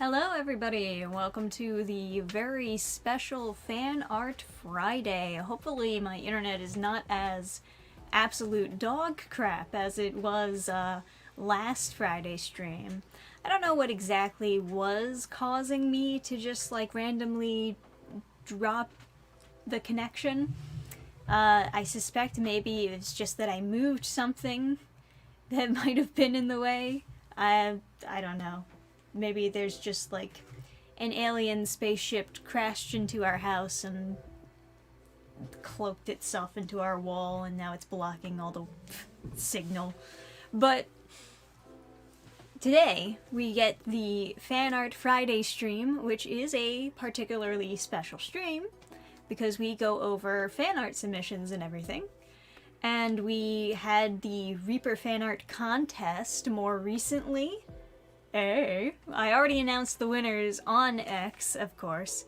Hello everybody, and welcome to the very special Fan Art Friday. Hopefully my internet is not as absolute dog crap as it was last Friday stream. I don't know what exactly was causing me to just like randomly drop the connection. I suspect maybe it's just that I moved something that might have been in the way. I don't know. Maybe there's just like an alien spaceship crashed into our house and cloaked itself into our wall, and now it's blocking all the signal. But today we get the Fan Art Friday stream, which is a particularly special stream because we go over fan art submissions and everything. And we had the Reaper fan art contest more recently. I already announced the winners on X, of course,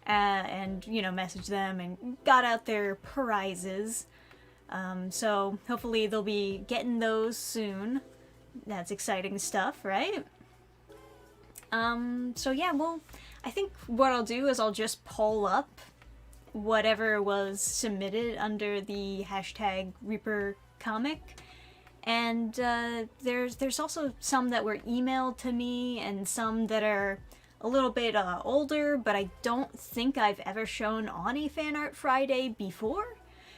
and, messaged them and got out their prizes. So hopefully they'll be getting those soon. That's exciting stuff, right? I think what I'll do is I'll just poll up whatever was submitted under the hashtag Reaper comic. And there's also some that were emailed to me and some that are a little bit older, but I don't think I've ever shown on a Fan Art Friday before.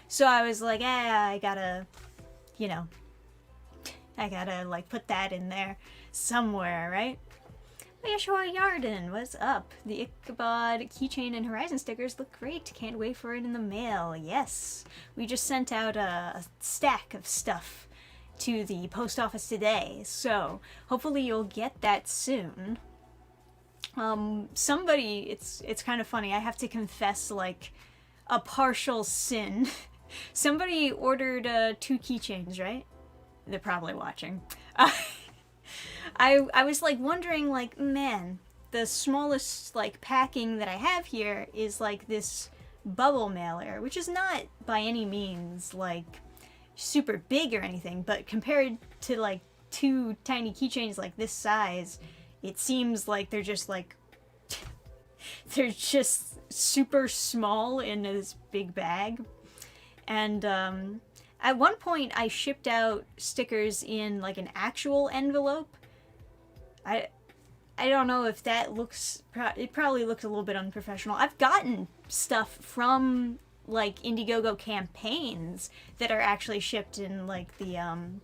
So I was like, I gotta like put that in there somewhere, right? Yeshua Yarden, what's up? The Ichabod keychain and Horizon stickers look great. Can't wait for it in the mail. Yes, we just sent out a stack of stuff to the post office today, so hopefully you'll get that soon. It's kind of funny, I have to confess like a partial sin. Somebody ordered 2 keychains, right? They're probably watching. I was like wondering, like, man, the smallest like packing that I have here is like this bubble mailer, which is not by any means like super big or anything, but compared to like 2 tiny keychains like this size, it seems like they're just super small in this big bag. And at one point I shipped out stickers in like an actual envelope. I don't know if that it probably looks a little bit unprofessional. I've gotten stuff from like Indiegogo campaigns that are actually shipped in like the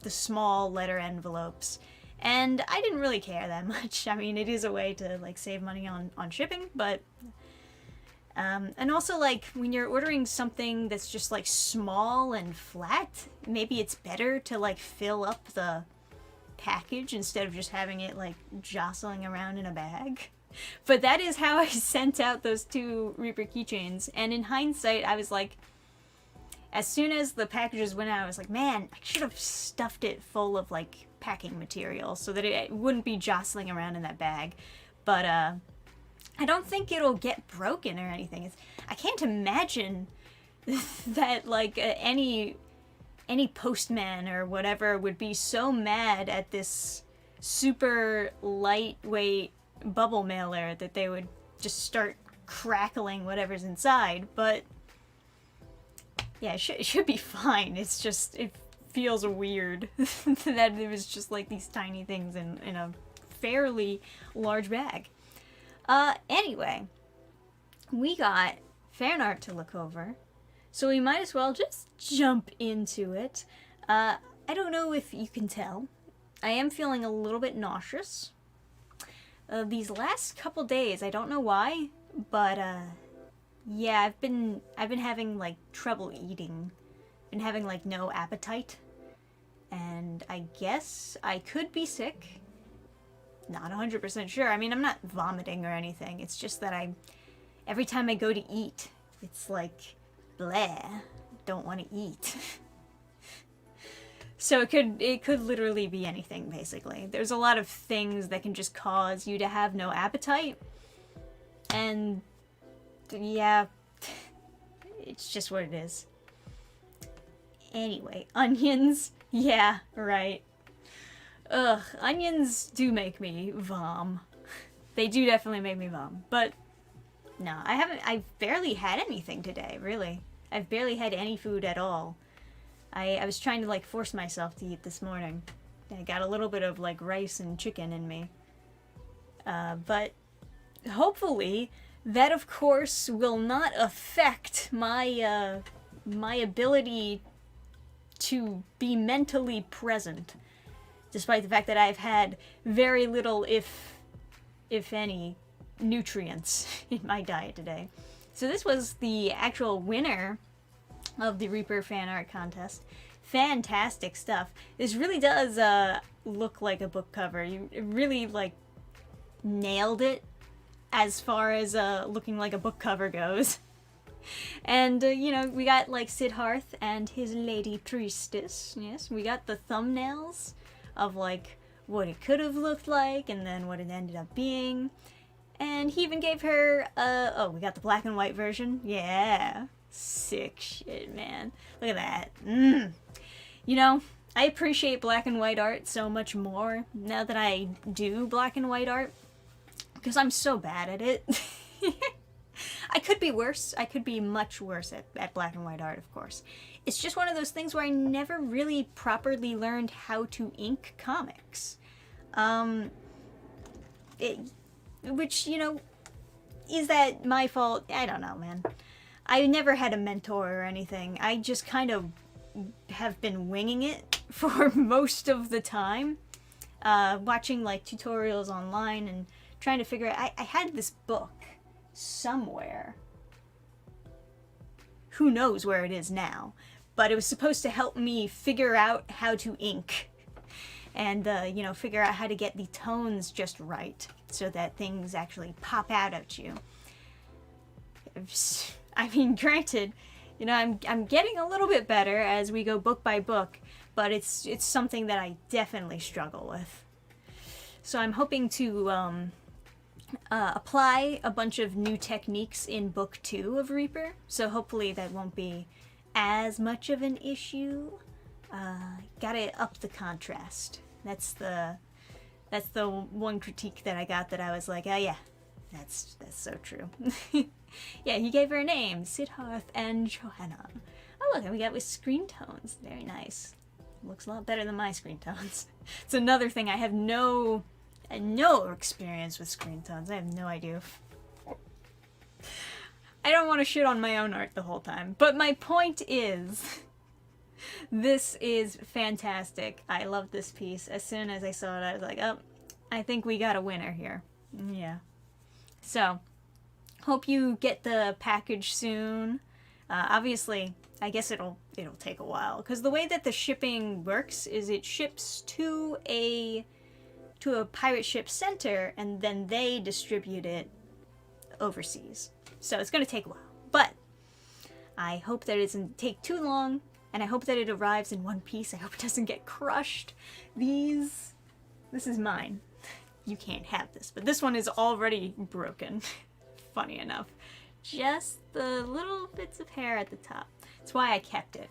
small letter envelopes, and I didn't really care that much. I mean, it is a way to like save money on shipping, but and also like when you're ordering something that's just like small and flat, maybe it's better to like fill up the package instead of just having it like jostling around in a bag. But that is how I sent out those 2 Reaper keychains, and in hindsight I was like, as soon as the packages went out, I was like, man, I should have stuffed it full of like packing material so that it wouldn't be jostling around in that bag. But I don't think it'll get broken or anything. I can't imagine that like any postman or whatever would be so mad at this super lightweight bubble mailer that they would just start crackling whatever's inside. But yeah, it should be fine. It's just, it feels weird that it was just like these tiny things in a fairly large bag. Anyway, we got fan art to look over, so we might as well just jump into it. I don't know if you can tell, I am feeling a little bit nauseous. These last couple days, I don't know why, but yeah, I've been having like trouble eating. Been having like no appetite, and I guess I could be sick. Not 100% sure. I mean, I'm not vomiting or anything. It's just that every time I go to eat, it's like, bleh, don't want to eat. So it could literally be anything, basically. There's a lot of things that can just cause you to have no appetite. And yeah, it's just what it is. Anyway, onions. Yeah, right. Ugh, onions do make me vom. They do definitely make me bum. But no, I've barely had anything today, really. I've barely had any food at all. I was trying to, like, force myself to eat this morning. I got a little bit of, like, rice and chicken in me. But hopefully that, of course, will not affect my, my ability to be mentally present, despite the fact that I've had very little, if any, nutrients in my diet today. So this was the actual winner of the Reaper fan art contest. Fantastic stuff. This really does look like a book cover. You really, like, nailed it as far as looking like a book cover goes. And, you know, we got, like, Siddharth and his lady Priestess. Yes, we got the thumbnails of, like, what it could have looked like and then what it ended up being. And he even gave her, oh, we got the black and white version. Yeah. Sick shit, man. Look at that. You know, I appreciate black and white art so much more now that I do black and white art, because I'm so bad at it. I could be worse. I could be much worse at black and white art, of course. It's just one of those things where I never really properly learned how to ink comics. Which, you know, is that my fault? I don't know, man. I never had a mentor or anything. I just kind of have been winging it for most of the time. Watching, like, tutorials online and trying to figure out... I had this book somewhere. Who knows where it is now. But it was supposed to help me figure out how to ink. And, you know, figure out how to get the tones just right so that things actually pop out at you. I mean, granted, you know, I'm getting a little bit better as we go book by book, but it's something that I definitely struggle with. So I'm hoping to apply a bunch of new techniques in book 2 of Reaper, so hopefully that won't be as much of an issue. Gotta up the contrast. That's the one critique that I got that I was like, oh yeah, that's so true. Yeah, he gave her a name, Siddharth and Johanna. Oh look, we got with screen tones. Very nice. Looks a lot better than my screen tones. It's another thing, I have no experience with screen tones. I have no idea. I don't want to shit on my own art the whole time, but my point is, this is fantastic. I love this piece. As soon as I saw it, I was like, oh, I think we got a winner here. Yeah. So, hope you get the package soon. Obviously, I guess it'll take a while, because the way that the shipping works is it ships to a pirate ship center, and then they distribute it overseas. So it's going to take a while. But I hope that it doesn't take too long, and I hope that it arrives in one piece. I hope it doesn't get crushed. This is mine. You can't have this, but this one is already broken. Funny enough. Just the little bits of hair at the top. That's why I kept it.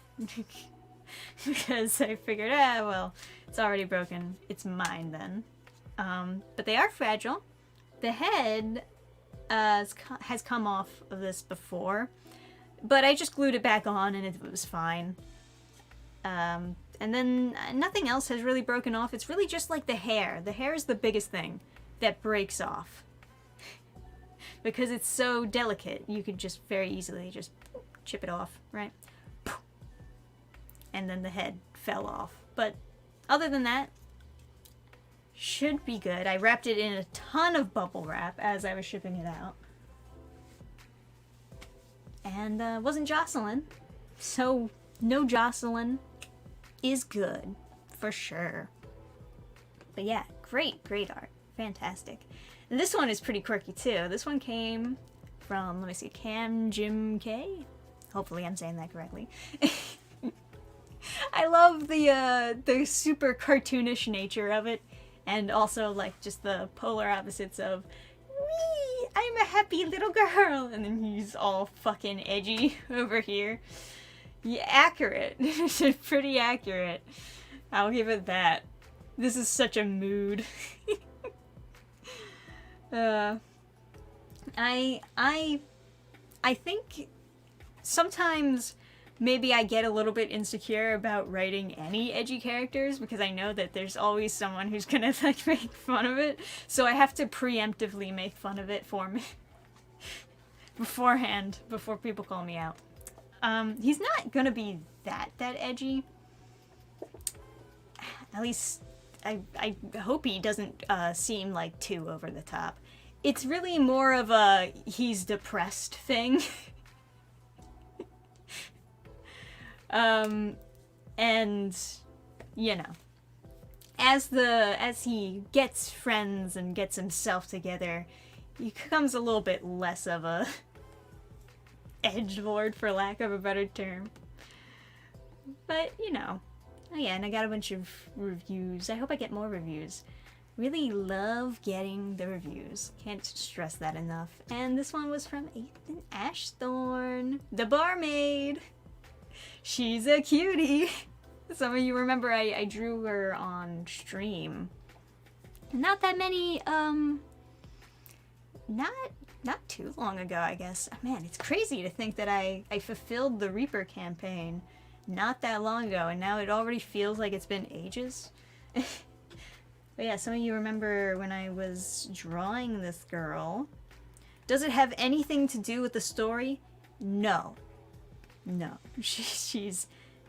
Because I figured, well, it's already broken. It's mine then. But they are fragile. The head has come off of this before, but I just glued it back on and it was fine. And then nothing else has really broken off. It's really just like the hair. The hair is the biggest thing that breaks off. Because it's so delicate, you could just very easily just chip it off, right? And then the head fell off. But other than that, should be good. I wrapped it in a ton of bubble wrap as I was shipping it out. And wasn't jostling. So no jostling is good, for sure. But yeah, great art. Fantastic. And this one is pretty quirky too. This one came from, let me see, Cam Jim K. Hopefully I'm saying that correctly. I love the super cartoonish nature of it, and also like just the polar opposites of me, I'm a happy little girl, and then he's all fucking edgy over here. Yeah, accurate. Pretty accurate. I'll give it that. This is such a mood. Uh, I think sometimes maybe I get a little bit insecure about writing any edgy characters because I know that there's always someone who's gonna like make fun of it, so I have to preemptively make fun of it for me beforehand before people call me out. He's not gonna be that edgy. At least I hope he doesn't seem like too over the top. It's really more of a he's depressed thing. And you know, as he gets friends and gets himself together, he becomes a little bit less of a edgelord, for lack of a better term. But you know, oh yeah, and I got a bunch of reviews. I hope I get more reviews. Really love getting the reviews. Can't stress that enough. And this one was from Ethan Ashthorne, the barmaid. She's a cutie. Some of you remember I drew her on stream. Not that many, not too long ago, I guess. Man, it's crazy to think that I fulfilled the Reaper campaign not that long ago, and now it already feels like it's been ages. But yeah, some of you remember when I was drawing this girl. Does it have anything to do with the story? No. No. She's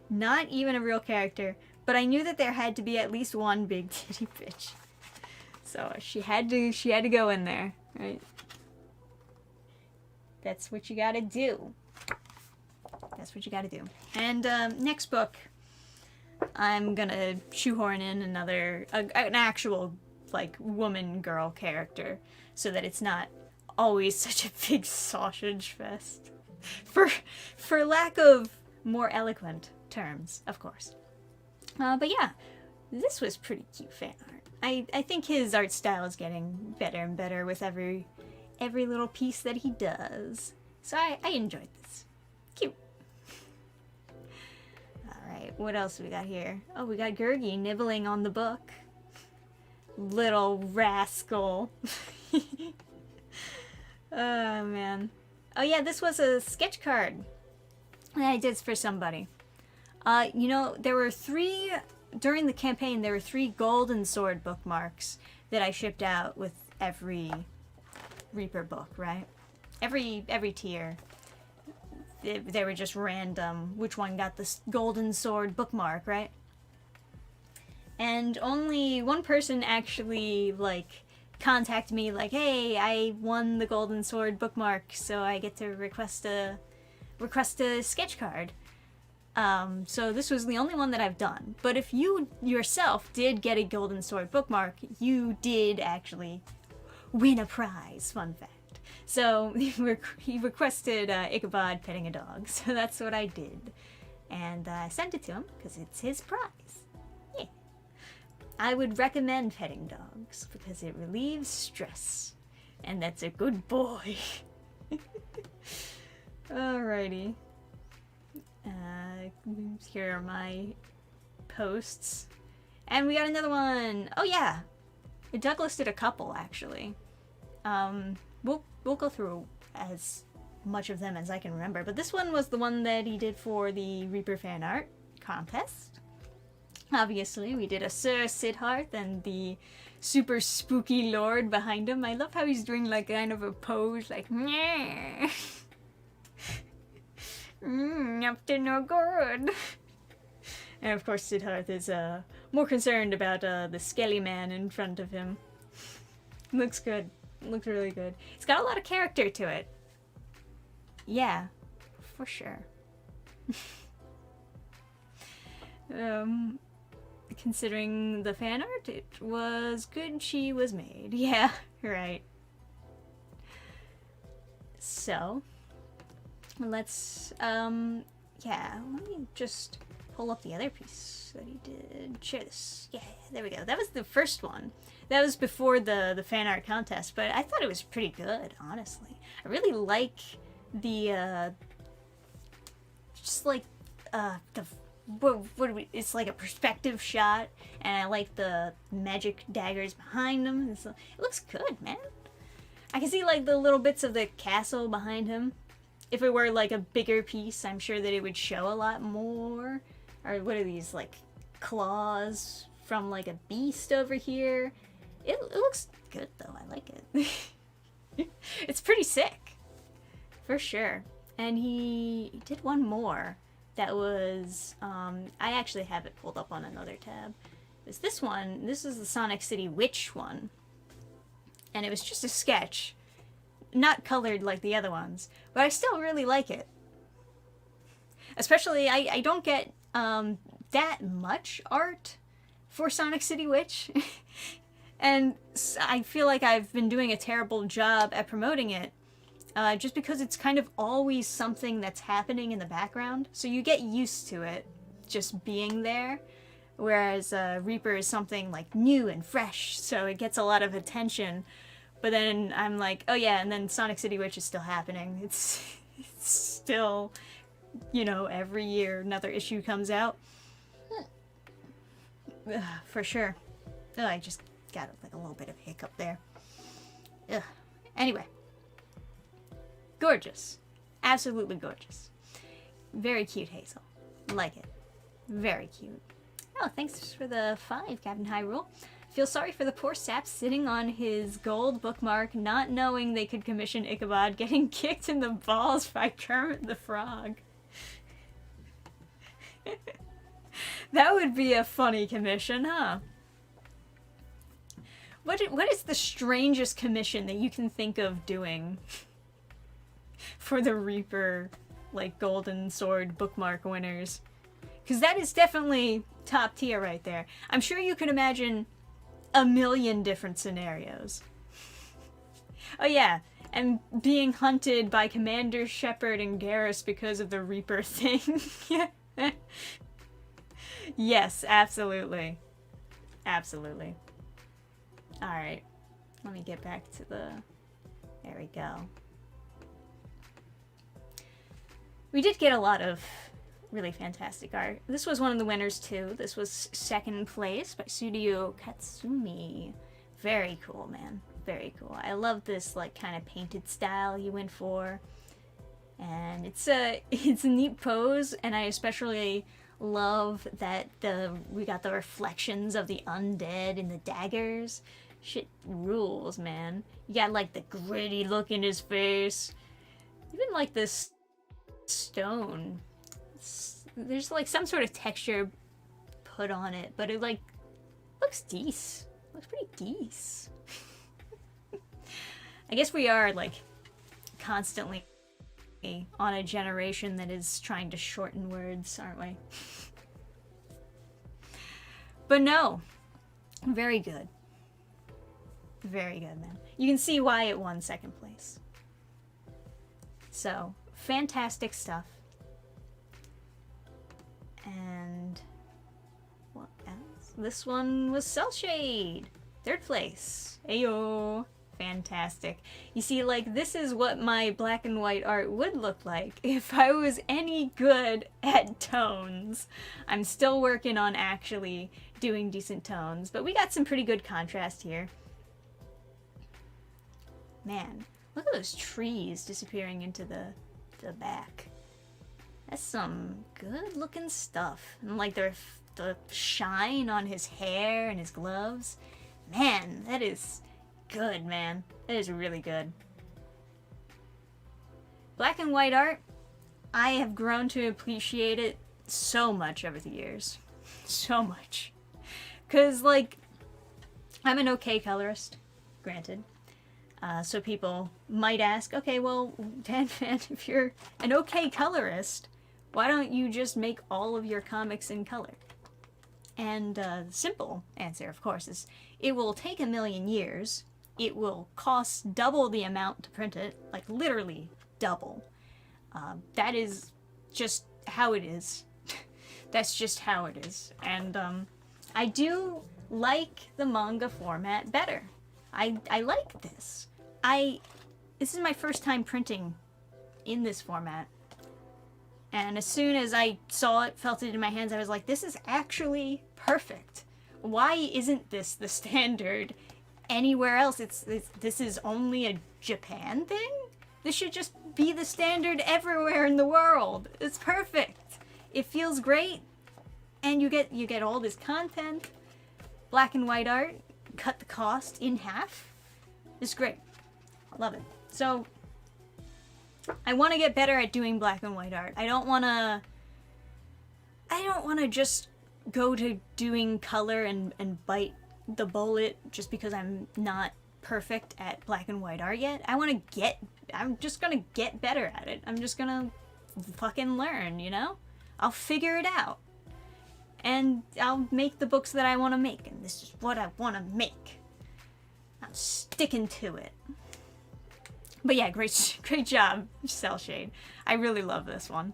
not even a real character, but I knew that there had to be at least one big titty bitch. So she had to go in there, right? That's what you gotta do. That's what you gotta do. And next book, I'm gonna shoehorn in another, an actual, like, woman-girl character, so that it's not always such a big sausage fest. For lack of more eloquent terms, of course. But yeah, this was pretty cute fan art. I think his art style is getting better and better with every little piece that he does. So I enjoyed this. Cute. Alright, what else we got here? Oh, we got Gurgi nibbling on the book. Little rascal. Oh, man. Oh yeah, this was a sketch card that I did for somebody. You know, there were during the campaign, there were 3 golden sword bookmarks that I shipped out with every Reaper book, right? Every tier. They were just random, which one got the golden sword bookmark, right? And only one person actually, like, contacted me, like, hey, I won the golden sword bookmark, so I get to request a sketch card. So this was the only one that I've done. But if you yourself did get a golden sword bookmark, you did actually win a prize, fun fact. So he requested Ichabod petting a dog, so that's what I did. And I sent it to him, because it's his prize. Yeah. I would recommend petting dogs, because it relieves stress. And that's a good boy. Alrighty. Here are my posts. And we got another one! Oh yeah! Douglas did a couple, actually. We'll go through as much of them as I can remember, but this one was the one that he did for the Reaper fan art contest. Obviously, we did a Sir Siddharth and the super spooky lord behind him. I love how he's doing like kind of a pose, like up to no good. And of course, Siddharth is more concerned about the skelly man in front of him. Looks good. Looks really good. It's got a lot of character to it. Yeah, for sure. Considering the fan art, it was good she was made. Yeah, right. So, let's, yeah, let me just pull up the other piece that he did. Share this. Yeah, there we go. That was the first one. That was before the fan art contest, but I thought it was pretty good, honestly. I really like the, just like, it's like a perspective shot, and I like the magic daggers behind them. It looks good, man. I can see like the little bits of the castle behind him. If it were like a bigger piece, I'm sure that it would show a lot more. Or what are these, like claws from like a beast over here? It looks good though, I like it. It's pretty sick. For sure. And he did one more that was, I actually have it pulled up on another tab. It's this one. This is the Sonic City Witch one. And it was just a sketch. Not colored like the other ones. But I still really like it. Especially, I don't get that much art for Sonic City Witch. And I feel like I've been doing a terrible job at promoting it. Just because it's kind of always something that's happening in the background. So you get used to it just being there. Whereas Reaper is something like new and fresh, so it gets a lot of attention. But then I'm like, oh yeah, and then Sonic City Witch is still happening. It's still, you know, every year another issue comes out. For sure. Ugh, I just got like a little bit of hiccup there. Ugh. Anyway. Gorgeous. Absolutely gorgeous. Very cute, Hazel. Like it. Very cute. Oh, thanks for the 5, Captain Hyrule. Feel sorry for the poor sap sitting on his gold bookmark, not knowing they could commission Ichabod getting kicked in the balls by Kermit the Frog. That would be a funny commission, huh? What is the strangest commission that you can think of doing for the Reaper, like, Golden Sword bookmark winners? Because that is definitely top tier right there. I'm sure you can imagine a million different scenarios. Oh yeah, and being hunted by Commander Shepard and Garrus because of the Reaper thing. Yes, absolutely. Absolutely. Alright, let me get back to the... There we go. We did get a lot of really fantastic art. This was one of the winners too. This was second place by Studio Katsumi. Very cool, man. Very cool. I love this like kind of painted style you went for. And it's a neat pose, and I especially love that we got the reflections of the undead in the daggers. Shit rules, man. You got like the gritty look in his face. Even like this stone. There's like some sort of texture put on it, but it like looks decent. Looks pretty decent. I guess we are like constantly on a generation that is trying to shorten words, aren't we? But no, very good. Very good, man. You can see why it won second place. So, fantastic stuff. And what else? This one was Cell Shade. Third place. Ayo. Fantastic. You see, like, this is what my black and white art would look like if I was any good at tones. I'm still working on actually doing decent tones, but we got some pretty good contrast here. Man, look at those trees disappearing into the back. That's some good looking stuff. And like the shine on his hair and his gloves. Man, that is good, man. That is really good. Black and white art, I have grown to appreciate it so much over the years. So much. Because, like, I'm an okay colorist, granted. So people might ask, okay, well, Dan Fan, if you're an okay colorist, why don't you just make all of your comics in color? And the simple answer, of course, is it will take 1,000,000 years. It will cost double the amount to print it, like literally double. That is just how it is. That's just how it is. And I do like the manga format better. I like this. This is my first time printing in this format. And as soon as I saw it, felt it in my hands, I was like, this is actually perfect. Why isn't this the standard anywhere else. This is only a Japan thing? This should just be the standard everywhere in the world. It's perfect. It feels great, and you get all this content. Black and white art, cut the cost in half. It's great. I love it. So I want to get better at doing black and white art. I don't want to just go to doing color and bite the bullet just because I'm not perfect at black and white art yet. I'm just gonna get better at it. I'm just gonna fucking learn, you know? I'll figure it out. And I'll make the books that I want to make, and this is what I want to make. I'm sticking to it. But yeah, great job, Cell Shade. I really love this one.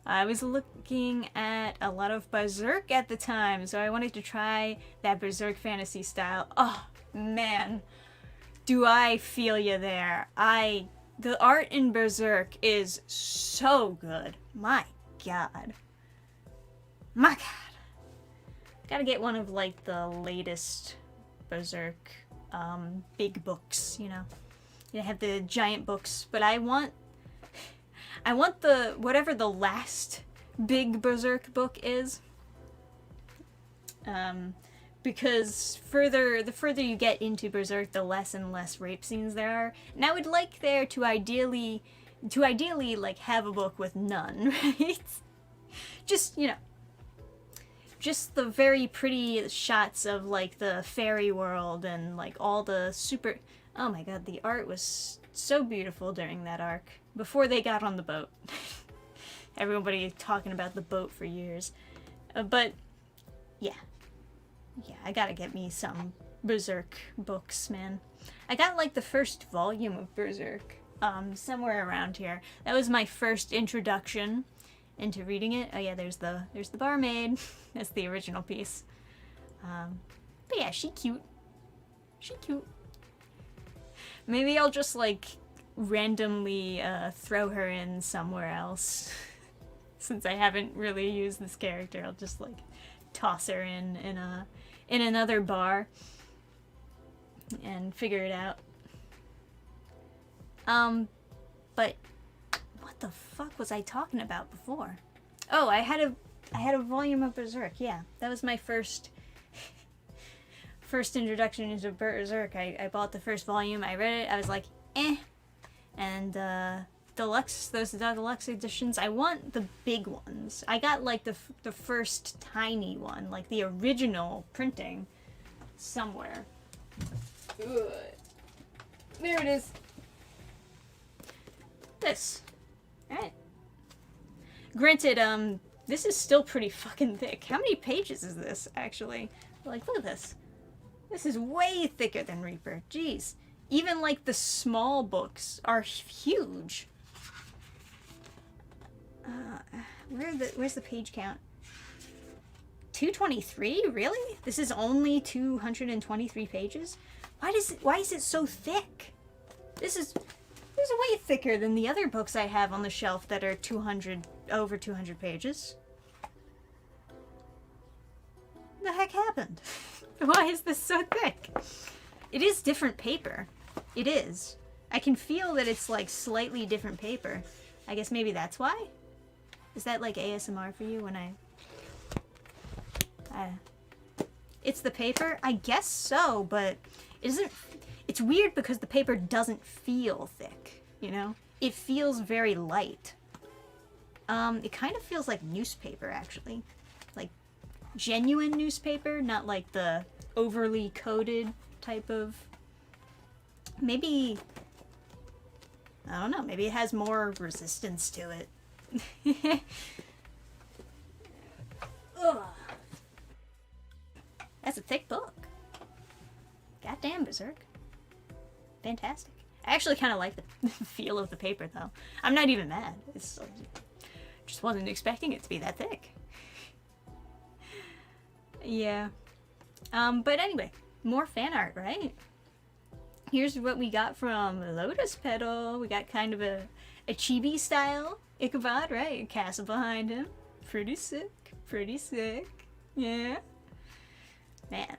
I was looking at a lot of Berserk at the time, so I wanted to try that Berserk fantasy style. Oh, man. Do I feel you there. The art in Berserk is so good. My God. My God. Gotta get one of, like, the latest Berserk, big books, you know? You have the giant books, but I want whatever the last big Berserk book is. Because the further you get into Berserk, the less and less rape scenes there are. And I would like there to ideally, like, have a book with none, right? Just, you know, just the very pretty shots of, like, the fairy world and, like, all the super... Oh my God, the art was so beautiful during that arc. Before they got on the boat. Everybody talking about the boat for years. But, yeah. Yeah, I gotta get me some Berserk books, man. I got, like, the first volume of Berserk, somewhere around here. That was my first introduction into reading it. Oh yeah, there's the barmaid. That's the original piece. But yeah, she cute. She cute. Maybe I'll just, like, randomly throw her in somewhere else. Since I haven't really used this character, I'll just, like, toss her in another bar and figure it out. But what the fuck was I talking about before? Oh, I had a volume of Berserk. Yeah, that was my first introduction into Berserk. I bought the first volume. I read it. I was like, eh. And those deluxe editions, I want the big ones. I got, like, the first tiny one, like the original printing, somewhere. Ugh. There it is. This. Alright. Granted, this is still pretty fucking thick. How many pages is this, actually? Like, look at this. This is way thicker than Reaper. Jeez. Even, like, the small books are huge. Where's the page count? 223? Really? This is only 223 pages? Why is it so thick? This is way thicker than the other books I have on the shelf that are over 200 pages. What the heck happened? Why is this so thick? It is different paper. It is. I can feel that it's, like, slightly different paper. I guess maybe that's why? Is that, like, ASMR for you when I... It's the paper? I guess so, but it isn't... It's weird because the paper doesn't feel thick, you know? It feels very light. It kind of feels like newspaper, actually. Like, genuine newspaper, not like the overly coated type of... Maybe... I don't know, maybe it has more resistance to it. Ugh. That's a thick book. Goddamn, Berserk. Fantastic. I actually kind of like the feel of the paper, though. I'm not even mad. It's just wasn't expecting it to be that thick. Yeah. But anyway, more fan art, right? Here's what we got from Lotus Petal. We got kind of a Chibi style Ichabod, right? A castle behind him. Pretty sick. Pretty sick. Yeah. Man.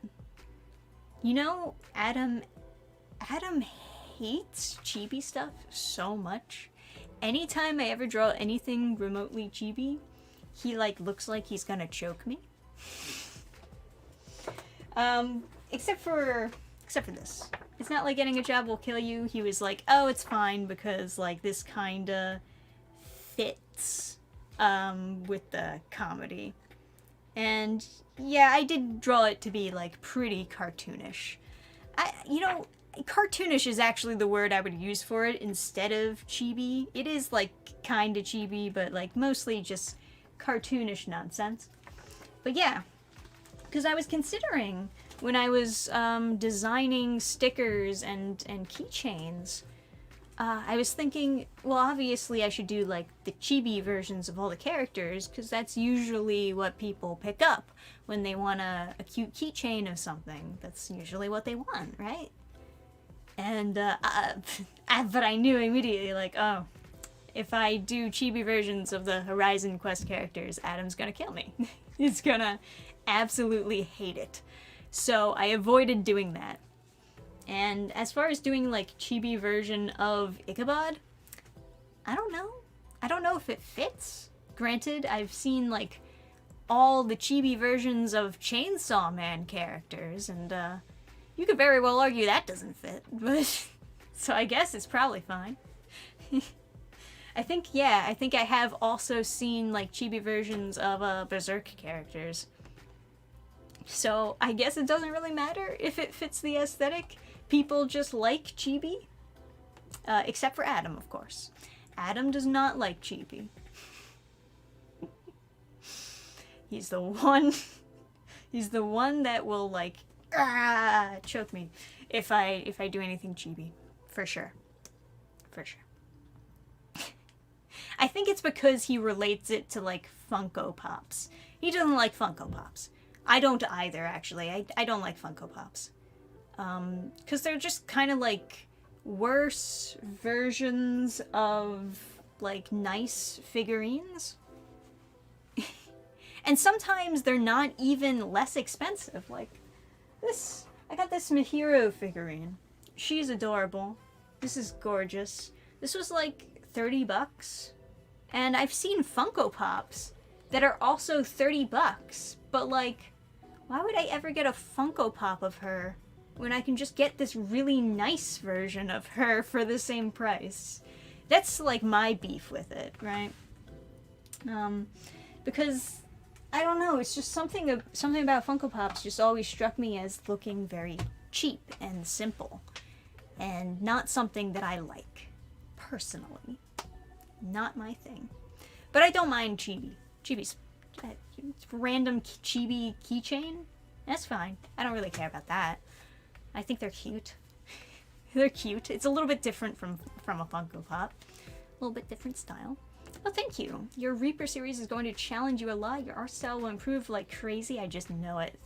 You know, Adam hates chibi stuff so much. Anytime I ever draw anything remotely chibi, he like looks like he's gonna choke me. Except for this. It's not like getting a job will kill you. He was like, oh, it's fine because like this kinda fits with the comedy. And yeah, I did draw it to be like pretty cartoonish. Cartoonish is actually the word I would use for it instead of chibi. It is like kinda chibi, but like mostly just cartoonish nonsense. But yeah, because I was considering when I was designing stickers and keychains, I was thinking, well, obviously I should do like the chibi versions of all the characters, because that's usually what people pick up when they want a cute keychain of something. That's usually what they want, right? And but I knew immediately, like, oh, if I do chibi versions of the Horizon Quest characters, Adam's gonna kill me. He's gonna absolutely hate it. So I avoided doing that. And as far as doing like chibi version of Ichabod, I don't know. I don't know if it fits. Granted, I've seen like all the chibi versions of Chainsaw Man characters, and you could very well argue that doesn't fit, but so I guess it's probably fine. I think I have also seen like chibi versions of Berserk characters. So I guess it doesn't really matter if it fits the aesthetic. People just like chibi. Except for Adam, of course. Adam does not like chibi. He's the one that will like choke me if I do anything chibi. For sure. For sure. I think it's because he relates it to like Funko Pops. He doesn't like Funko Pops. I don't either, actually. I don't like Funko Pops. Because they're just kind of like worse versions of like nice figurines. And sometimes they're not even less expensive. Like this, I got this Mihiro figurine. She's adorable. This is gorgeous. This was like $30. And I've seen Funko Pops that are also $30. But like, why would I ever get a Funko Pop of her when I can just get this really nice version of her for the same price? That's like my beef with it, right? Because I don't know, it's just something about Funko Pops just always struck me as looking very cheap and simple, and not something that I like personally. Not my thing. But I don't mind chibi. Chibi's random chibi keychain. That's fine. I don't really care about that. I think they're cute. They're cute. It's a little bit different from a Funko Pop. A little bit different style. Well, thank you. Your Reaper series is going to challenge you a lot. Your art style will improve like crazy. I just know it.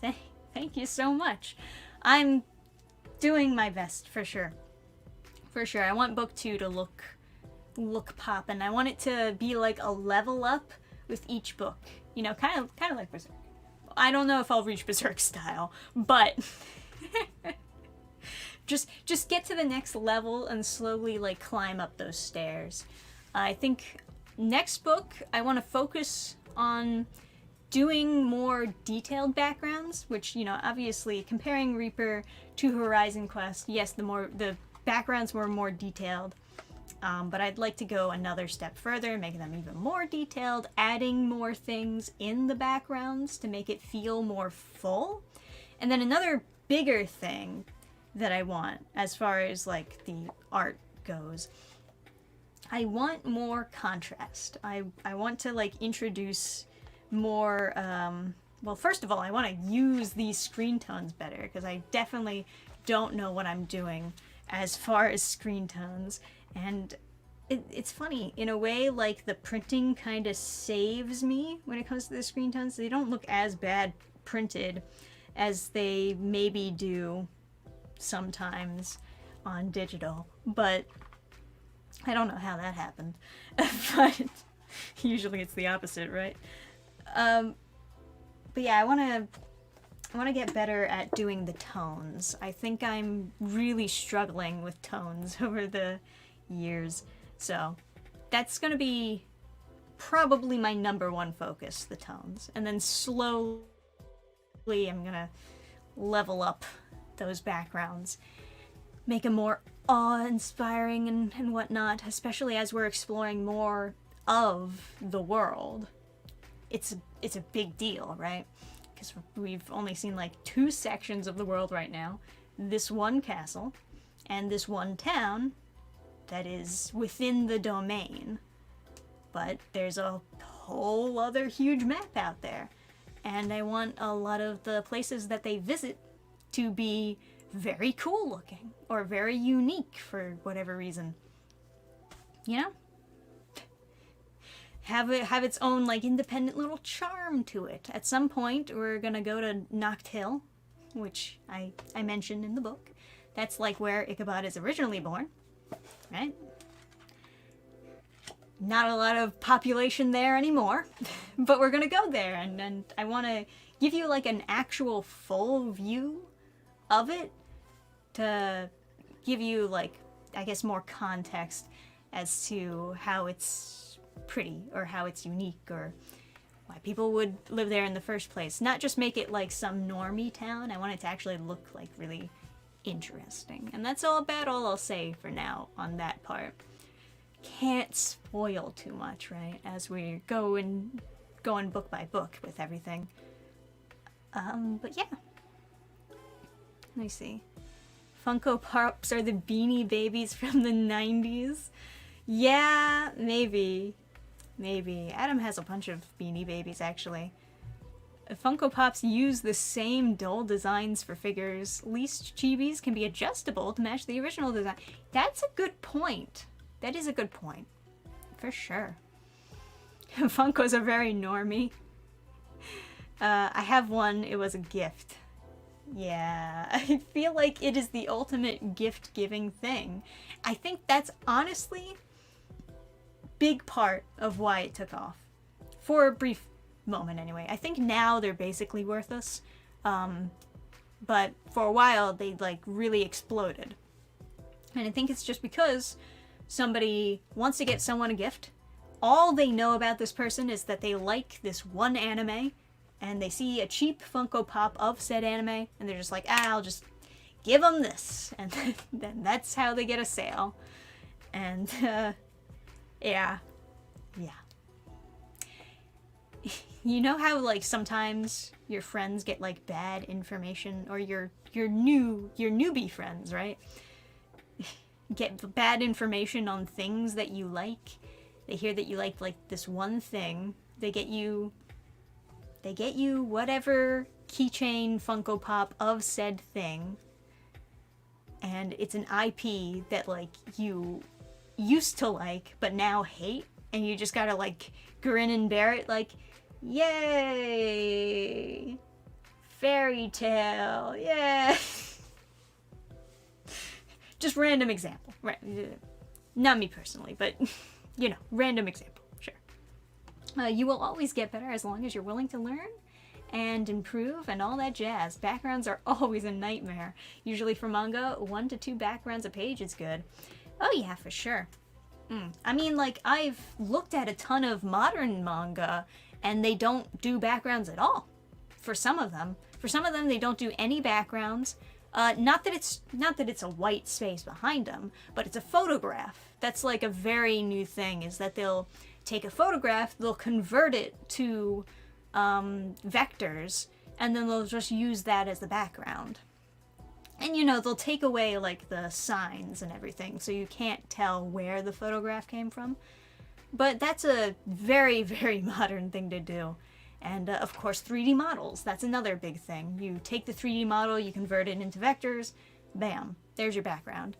Thank you so much. I'm doing my best, for sure. For sure. I want book 2 to look poppin'. I want it to be like a level up with each book. You know, kind of like Berserk. I don't know if I'll reach Berserk style, but just get to the next level and slowly like climb up those stairs. I think next book I want to focus on doing more detailed backgrounds, which, you know, obviously comparing Reaper to Horizon Quest, yes, the backgrounds were more detailed. But I'd like to go another step further, making them even more detailed, adding more things in the backgrounds to make it feel more full. And then another bigger thing that I want, as far as like the art goes, I want more contrast. I want to like introduce more, well, first of all, I want to use these screen tones better, because I definitely don't know what I'm doing as far as screen tones. And it's funny, in a way, like the printing kind of saves me when it comes to the screen tones. They don't look as bad printed as they maybe do sometimes on digital, but I don't know how that happened. But usually it's the opposite, right? But yeah, I want to get better at doing the tones. I think I'm really struggling with tones over the years. So that's going to be probably my number one focus, the tones. And then slowly I'm going to level up those backgrounds. Make them more awe-inspiring and whatnot, especially as we're exploring more of the world. It's a big deal, right? Because we've only seen like 2 sections of the world right now. This one castle and this one town that is within the domain. But there's a whole other huge map out there. And I want a lot of the places that they visit to be very cool looking or very unique for whatever reason. You know? Have its own like independent little charm to it. At some point we're gonna go to Noct Hill, which I mentioned in the book. That's like where Ichabod is originally born, right? Not a lot of population there anymore, but we're gonna go there, and I want to give you like an actual full view of it to give you like, I guess, more context as to how it's pretty or how it's unique or why people would live there in the first place. Not just make it like some normie town. I want it to actually look like really interesting. And that's all I'll say for now on that part. Can't spoil too much, right? As we going book by book with everything. But yeah. Let me see. Funko Pops are the Beanie Babies from the 90s. Yeah, maybe. Maybe. Adam has a bunch of Beanie Babies, actually. Funko Pops use the same dull designs for figures. Least Chibis can be adjustable to match the original design. That's a good point. That is a good point. For sure. Funkos are very normie. I have one. It was a gift. Yeah, I feel like it is the ultimate gift-giving thing. I think that's honestly big part of why it took off. For a brief moment, anyway. I think now they're basically worthless. But for a while, they, like, really exploded. And I think it's just because somebody wants to get someone a gift. All they know about this person is that they like this one anime, and they see a cheap Funko Pop of said anime, and they're just like, I'll just give them this. And then that's how they get a sale. And, yeah. You know how, like, sometimes your friends get, like, bad information, or your newbie friends, right? Get bad information on things that you like. They hear that you like this one thing. They get you whatever keychain Funko Pop of said thing. And it's an IP that, like, you used to like, but now hate. And you just gotta, like, grin and bear it, like, yay! Fairy tale, yeah! Just random example. Right. Not me personally, but, you know, random example. Sure. You will always get better as long as you're willing to learn and improve and all that jazz. Backgrounds are always a nightmare. Usually for manga, 1 to 2 backgrounds a page is good. Oh yeah, for sure. I mean, like, I've looked at a ton of modern manga and they don't do backgrounds at all. For some of them. For some of them, they don't do any backgrounds. Not that it's a white space behind them, but it's a photograph. That's like a very new thing, is that they'll take a photograph, they'll convert it to vectors, and then they'll just use that as the background. And, you know, they'll take away, like, the signs and everything, so you can't tell where the photograph came from. But that's a very, very modern thing to do. And, of course, 3D models. That's another big thing. You take the 3D model, you convert it into vectors, bam, there's your background.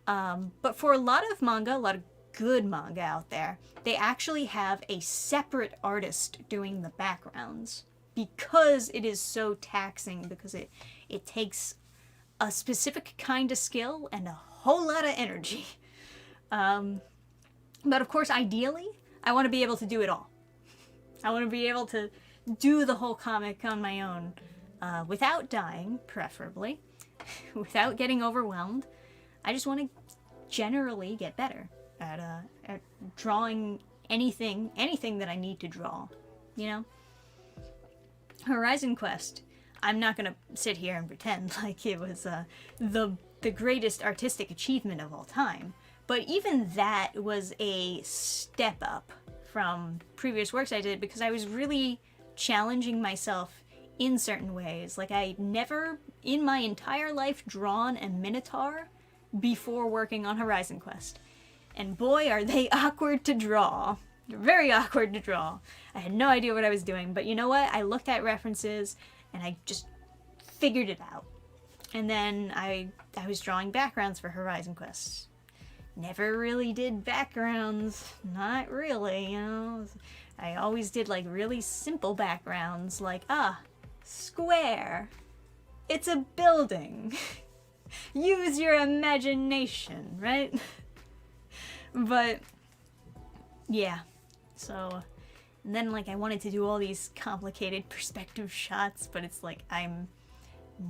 But for a lot of manga, a lot of good manga out there, they actually have a separate artist doing the backgrounds. Because it is so taxing, because it takes a specific kind of skill and a whole lot of energy. But of course, ideally, I want to be able to do it all. I want to be able to do the whole comic on my own. without dying, preferably, without getting overwhelmed. I just want to generally get better at drawing anything that I need to draw, you know? Horizon Quest, I'm not gonna sit here and pretend like it was the greatest artistic achievement of all time, but even that was a step up from previous works I did because I was really challenging myself in certain ways. Like, I never in my entire life drawn a Minotaur before working on Horizon Quest. And boy, are they awkward to draw. They're very awkward to draw. I had no idea what I was doing, but you know what? I looked at references and I just figured it out. And then I was drawing backgrounds for Horizon Quest. Never really did backgrounds. Not really, you know. I always did like really simple backgrounds, like, square. It's a building. Use your imagination, right? But yeah, so, and then like I wanted to do all these complicated perspective shots, but it's like I'm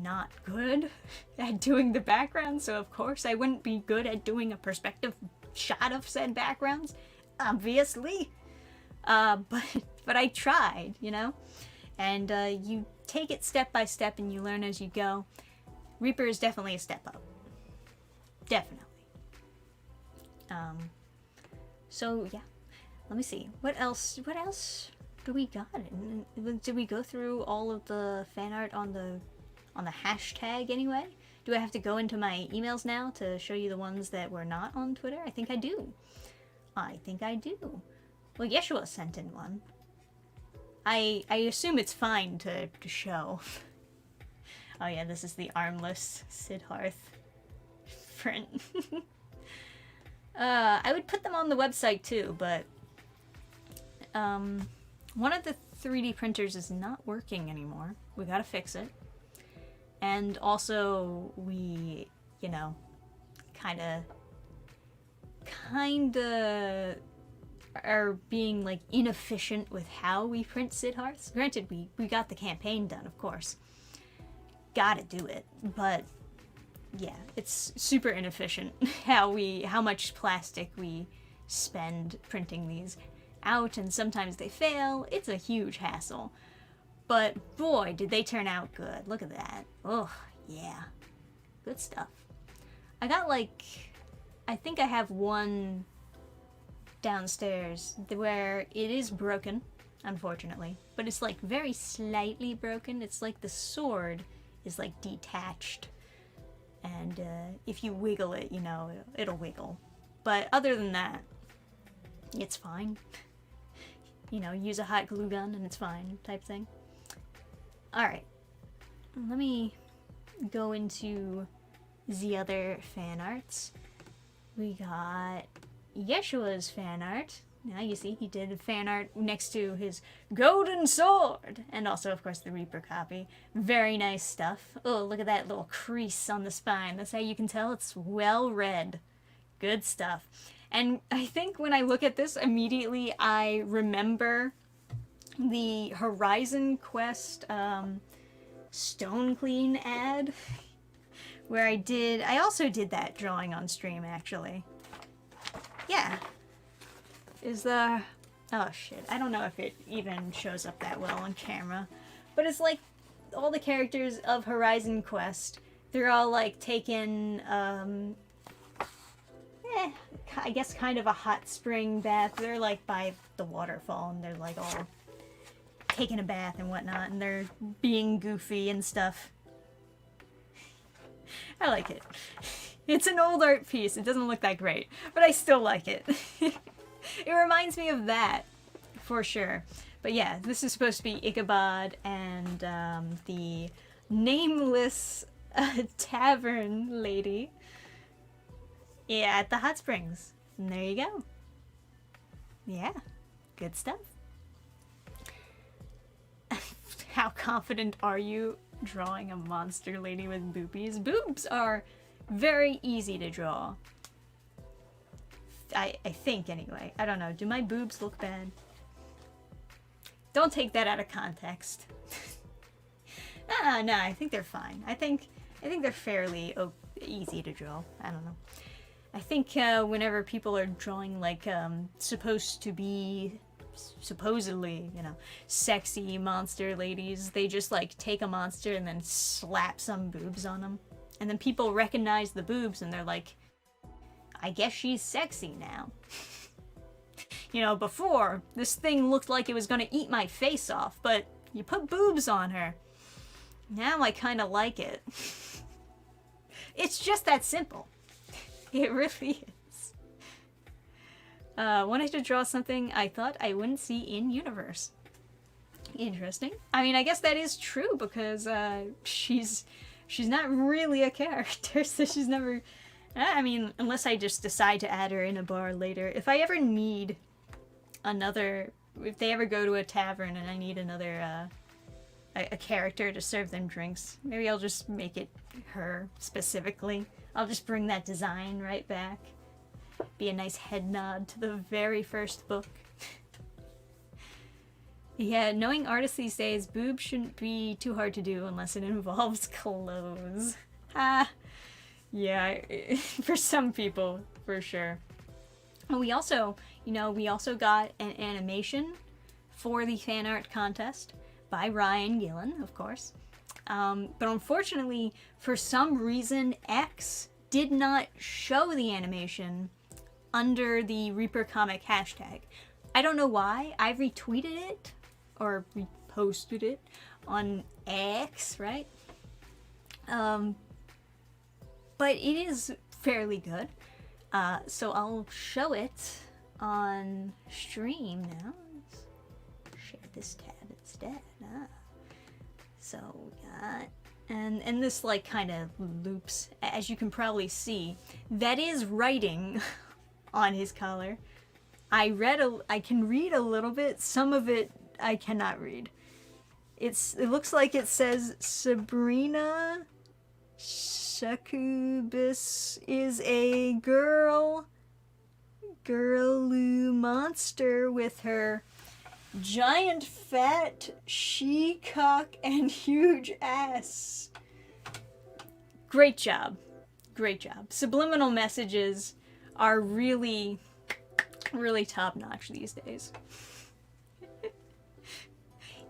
not good at doing the background, so of course I wouldn't be good at doing a perspective shot of said backgrounds, obviously. But I tried, you know? And you take it step by step and you learn as you go. Reaper is definitely a step up. Definitely. So yeah, let me see. What else do we got? Did we go through all of the fan art on the hashtag anyway? Do I have to go into my emails now to show you the ones that were not on Twitter? I think I do. Well, Yeshua sent in one. I assume it's fine to show. Oh yeah, this is the armless Siddharth print. I would put them on the website too, but one of the 3D printers is not working anymore. We gotta fix it. And also, we, you know, kinda are being like inefficient with how we print Siddharths. Granted, we got the campaign done, of course. Gotta do it, but yeah, it's super inefficient how much plastic we spend printing these out, and sometimes they fail. It's a huge hassle. But boy, did they turn out good. Look at that. Oh, yeah. Good stuff. I got like, I think I have one downstairs where it is broken, unfortunately, but it's like very slightly broken. It's like the sword is like detached, and if you wiggle it, you know, it'll wiggle. But other than that, it's fine. You know, use a hot glue gun and it's fine, type thing. Alright, let me go into the other fan arts. We got Yeshua's fan art. Now you see he did fan art next to his golden sword, and also of course the Reaper copy. Very nice stuff. Oh, look at that little crease on the spine. That's how you can tell it's well read. Good stuff. And I think when I look at this, immediately I remember the Horizon Quest Stone Clean ad, where I also did that drawing on stream, actually. Yeah. Oh shit, I don't know if it even shows up that well on camera, but it's like all the characters of Horizon Quest, they're all like taking, I guess kind of a hot spring bath. They're like by the waterfall and they're like all taking a bath and whatnot, and they're being goofy and stuff. I like it. It's an old art piece. It doesn't look that great, but I still like it. It reminds me of that, for sure. But yeah, this is supposed to be Ichabod and the nameless tavern lady. Yeah, at the hot springs. And there you go. Yeah, good stuff. How confident are you drawing a monster lady with boobies? Boobs are very easy to draw. I think, anyway. I don't know. Do my boobs look bad? Don't take that out of context. No, I think they're fine. I think they're fairly easy to draw. I don't know. I think whenever people are drawing like supposed to be supposedly, you know, sexy monster ladies, they just like take a monster and then slap some boobs on them. And then people recognize the boobs and they're like, I guess she's sexy now. You know, before, this thing looked like it was gonna eat my face off, but you put boobs on her. Now I kinda like it. It's just that simple. It really is. Wanted to draw something I thought I wouldn't see in universe. Interesting. I mean, I guess that is true because she's not really a character, so she's never... I mean, unless I just decide to add her in a bar later. If I ever need another... If they ever go to a tavern and I need another a character to serve them drinks, maybe I'll just make it her specifically. I'll just bring that design right back. Be a nice head nod to the very first book. Yeah, knowing artists these days, boobs shouldn't be too hard to do unless it involves clothes. Yeah, for some people, for sure. And we also, you know, we also got an animation for the fan art contest by Ryan Gillen, of course. But unfortunately, for some reason, X did not show the animation under the Reaper Comic hashtag. I don't know why. I retweeted it, or reposted it, on X, right? But it is fairly good. So I'll show it on stream now. Let's share this tab instead. So we got, and this like kind of loops, as you can probably see. That is writing on his collar. I can read a little bit. Some of it I cannot read. It looks like it says Sabrina Succubus is a girly monster with her giant fat she-cock and huge ass. Great job. Great job. Subliminal messages are really, really top-notch these days.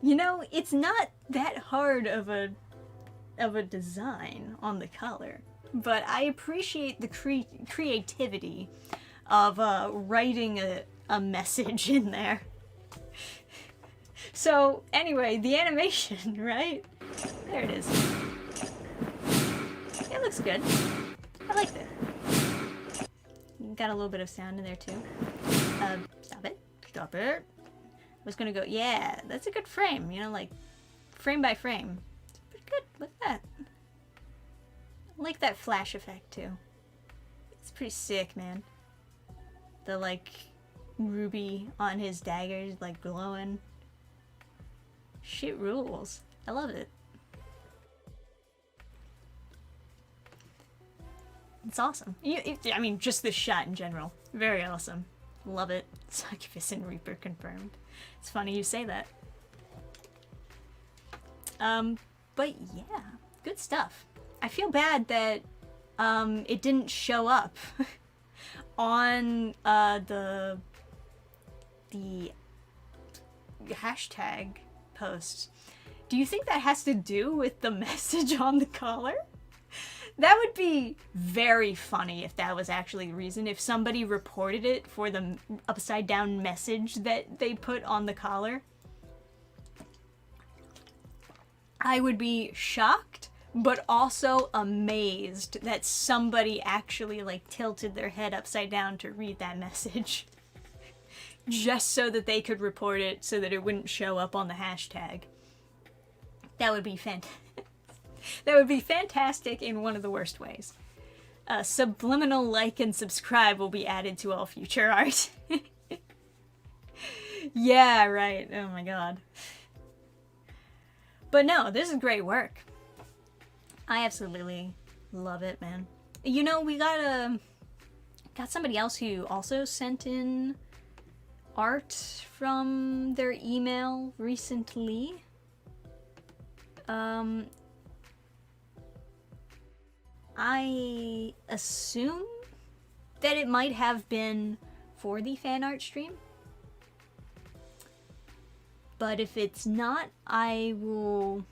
You know, it's not that hard of a design on the color, but I appreciate the creativity of writing a message in there. So anyway, the animation, right? There it is. It looks good. I like that. Got a little bit of sound in there too. Stop it. Stop it. I was gonna go, yeah, that's a good frame, you know, like frame by frame. It's pretty good. Look at that. I like that flash effect too. It's pretty sick, man. The like ruby on his daggers like glowing. Shit rules. I love it. It's awesome. I mean, just this shot in general. Very awesome. Love it. Succubus and Reaper confirmed. It's funny you say that. But yeah, good stuff. I feel bad that it didn't show up on the hashtag posts. Do you think that has to do with the message on the collar? That would be very funny if that was actually the reason. If somebody reported it for the upside down message that they put on the collar. I would be shocked, but also amazed that somebody actually like tilted their head upside down to read that message. Just so that they could report it so that it wouldn't show up on the hashtag. That would be fantastic. That would be fantastic in one of the worst ways. Subliminal like and subscribe will be added to all future art. Yeah, right. Oh my god. But no, this is great work. I absolutely love it, man. You know, we got somebody else who also sent in art from their email recently. I assume that it might have been for the fan art stream. But if it's not, I will...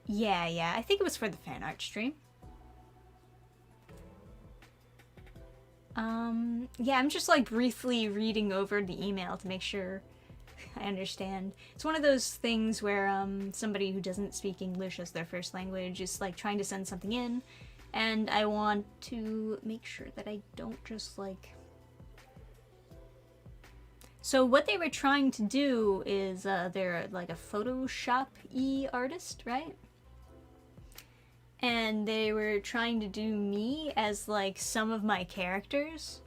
Yeah, I think it was for the fan art stream. Yeah, I'm just like briefly reading over the email to make sure I understand. It's one of those things where somebody who doesn't speak English as their first language is like trying to send something in, and I want to make sure that I don't just like... So what they were trying to do is they're like a Photoshop-y artist, right? And they were trying to do me as like some of my characters.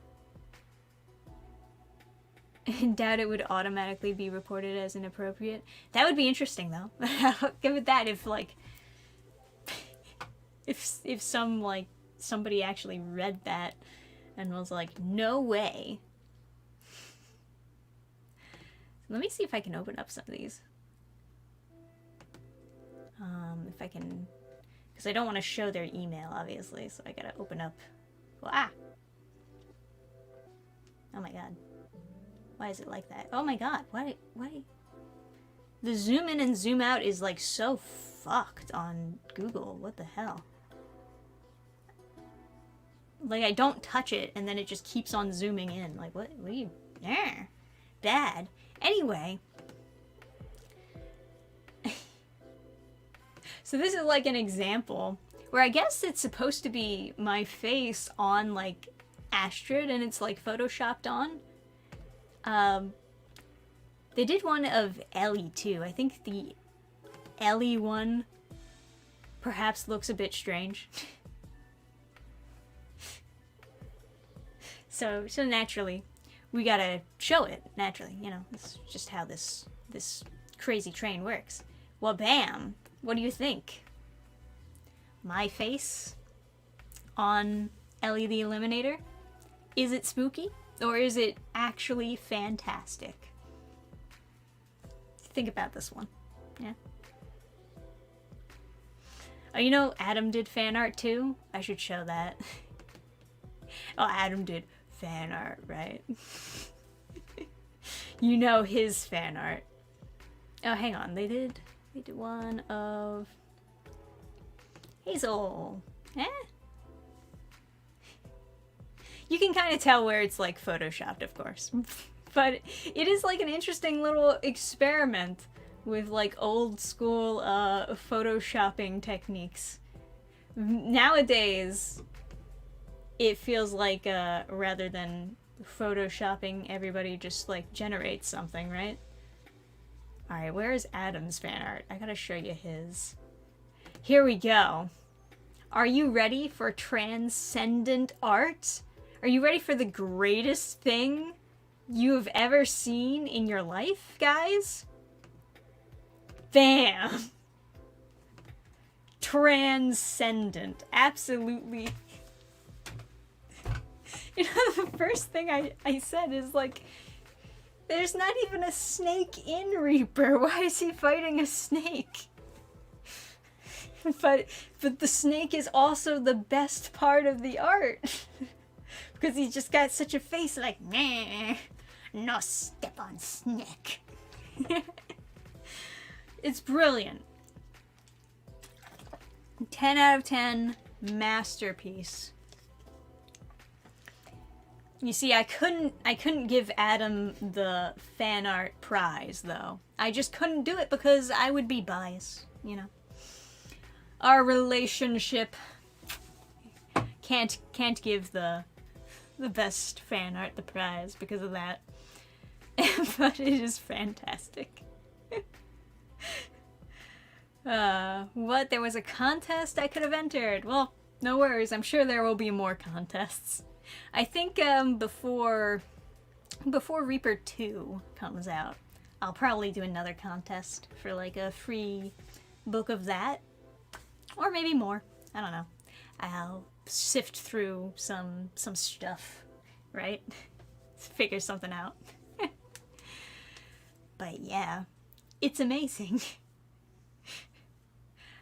I doubt it would automatically be reported as inappropriate. That would be interesting though. I'll give it that if like if some like somebody actually read that and was like, no way. Let me see if I can open up some of these. If I can, because I don't want to show their email, obviously, so I gotta open up. Well, oh my god. Why is it like that? Oh my god, why? The zoom in and zoom out is like so fucked on Google. What the hell? Like, I don't touch it and then it just keeps on zooming in. Like, what are you... Bad. Anyway. So this is like an example where I guess it's supposed to be my face on like Astrid and it's like photoshopped on. They did one of Ellie too. I think the Ellie one perhaps looks a bit strange. So naturally, we gotta show it, naturally, you know. It's just how this crazy train works. Well, bam! What do you think? My face on Ellie the Eliminator? Is it spooky? Or is it actually fantastic? Think about this one. Yeah. Oh, you know, Adam did fan art too? I should show that. Oh, Adam did fan art, right? You know his fan art. Oh, hang on. They did one of Hazel. You can kind of tell where it's like photoshopped, of course. But it is like an interesting little experiment with like old school photoshopping techniques. Nowadays, it feels like rather than photoshopping, everybody just like generates something, right? Alright, where is Adam's fan art? I gotta show you his. Here we go. Are you ready for transcendent art? Are you ready for the greatest thing you have ever seen in your life, guys? Bam! Transcendent. Absolutely. You know, the first thing I said is like, there's not even a snake in Reaper. Why is he fighting a snake? But the snake is also the best part of the art. Because he's just got such a face like, meh, no step on snake. It's brilliant. 10 out of 10, masterpiece. You see, I couldn't give Adam the fan art prize, though. I just couldn't do it because I would be biased, you know. Our relationship can't give the best fan art the prize because of that. But it is fantastic. What? There was a contest I could have entered. Well, no worries. I'm sure there will be more contests. I think before Reaper 2 comes out, I'll probably do another contest for like a free book of that. Or maybe more. I don't know. I'll sift through some stuff, right? Figure something out. But yeah, it's amazing.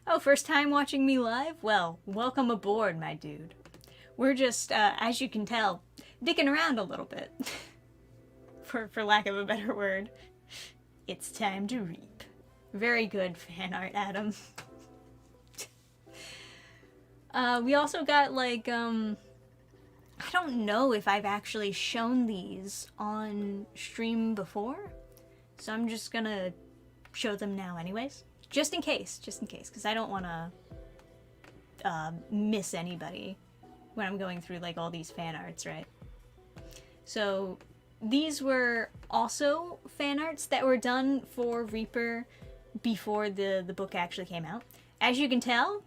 Oh, first time watching me live? Well, welcome aboard, my dude. We're just, as you can tell, dicking around a little bit. for lack of a better word. It's time to reap. Very good fan art, Adam. We also got, like, I don't know if I've actually shown these on stream before, so I'm just gonna show them now anyways. Just in case, because I don't want to miss anybody when I'm going through, like, all these fan arts, right? So, these were also fan arts that were done for Reaper before the book actually came out. As you can tell,